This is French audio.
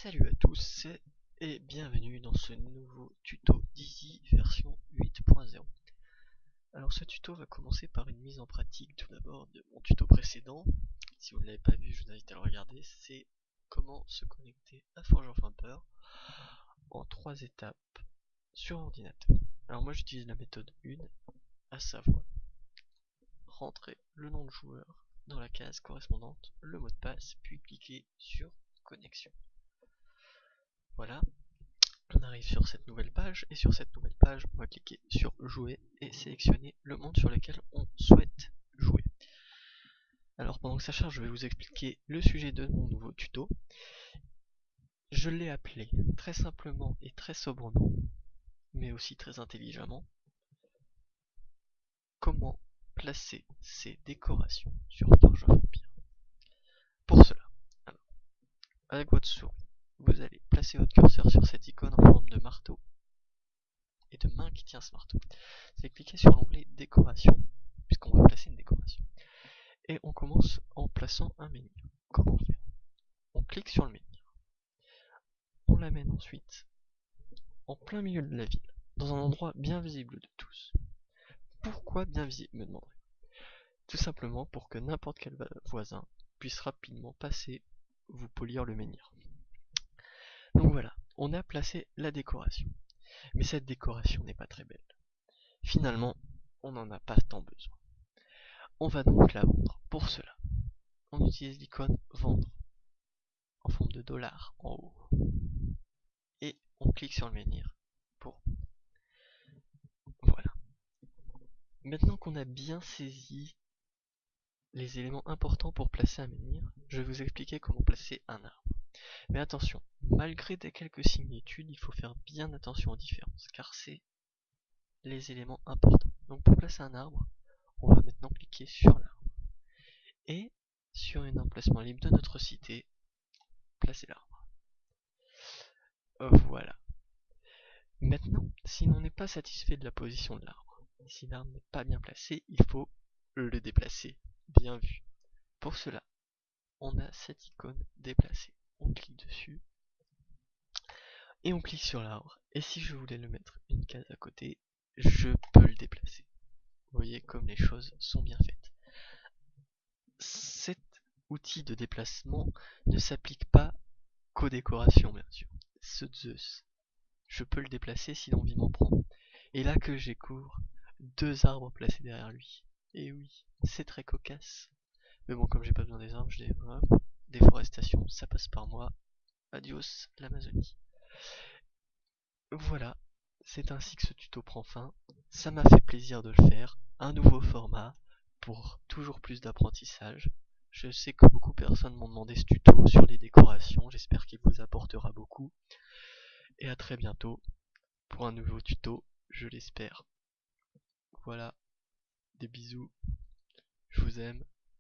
Salut à tous et bienvenue dans ce nouveau tuto d'Easy version 8.0. Alors ce tuto va commencer par une mise en pratique tout d'abord de mon tuto précédent. Si vous ne l'avez pas vu, je vous invite à le regarder. C'est comment se connecter à Forge of Empires en 3 étapes sur ordinateur. Alors moi j'utilise la méthode 1, à savoir rentrer le nom de joueur dans la case correspondante, le mot de passe, puis cliquer sur connexion. Voilà, on arrive sur cette nouvelle page, et sur cette nouvelle page, on va cliquer sur jouer et sélectionner le monde sur lequel on souhaite jouer. Alors pendant que ça charge, je vais vous expliquer le sujet de mon nouveau tuto. Je l'ai appelé très simplement et très sobrement, mais aussi très intelligemment, comment placer ces décorations sur Forge of Empires. Pour cela, alors, avec votre souris, vous allez placer votre curseur sur cette icône en forme de marteau et de main qui tient ce marteau. C'est cliquer sur l'onglet décoration, puisqu'on va placer une décoration. Et on commence en plaçant un menhir. Comment faire? On clique sur le menhir. On l'amène ensuite en plein milieu de la ville, dans un endroit bien visible de tous. Pourquoi bien visible, me demanderez? Tout simplement pour que n'importe quel voisin puisse rapidement passer vous polir le menhir. Donc voilà, on a placé la décoration. Mais cette décoration n'est pas très belle. Finalement, on n'en a pas tant besoin. On va donc la vendre. Pour cela, on utilise l'icône vendre en forme de dollar en haut. Et on clique sur le menhir pour voilà. Maintenant qu'on a bien saisi les éléments importants pour placer un menhir, je vais vous expliquer comment placer un arbre. Mais attention, malgré des quelques similitudes, il faut faire bien attention aux différences, car c'est les éléments importants. Donc pour placer un arbre, on va maintenant cliquer sur l'arbre. Et sur un emplacement libre de notre cité, placer l'arbre. Voilà. Maintenant, si l'on n'est pas satisfait de la position de l'arbre, si l'arbre n'est pas bien placé, il faut le déplacer. Bien vu. Pour cela, on a cette icône déplacer. On clique dessus et on clique sur l'arbre. Et si je voulais le mettre une case à côté, je peux le déplacer. Vous voyez comme les choses sont bien faites. Cet outil de déplacement ne s'applique pas qu'aux décorations, bien sûr. Ce Zeus, je peux le déplacer si l'envie m'en prend. Et là que j'ai cours, 2 arbres placés derrière lui. Et oui, c'est très cocasse. Mais bon, comme j'ai pas besoin des arbres, je dis déforestation, ça passe par moi. Adios l'Amazonie. Voilà, c'est ainsi que ce tuto prend fin. Ça m'a fait plaisir de le faire. Un nouveau format pour toujours plus d'apprentissage. Je sais que beaucoup de personnes m'ont demandé ce tuto sur les décorations. J'espère qu'il vous apportera beaucoup. Et à très bientôt pour un nouveau tuto, je l'espère. Voilà, des bisous, je vous aime.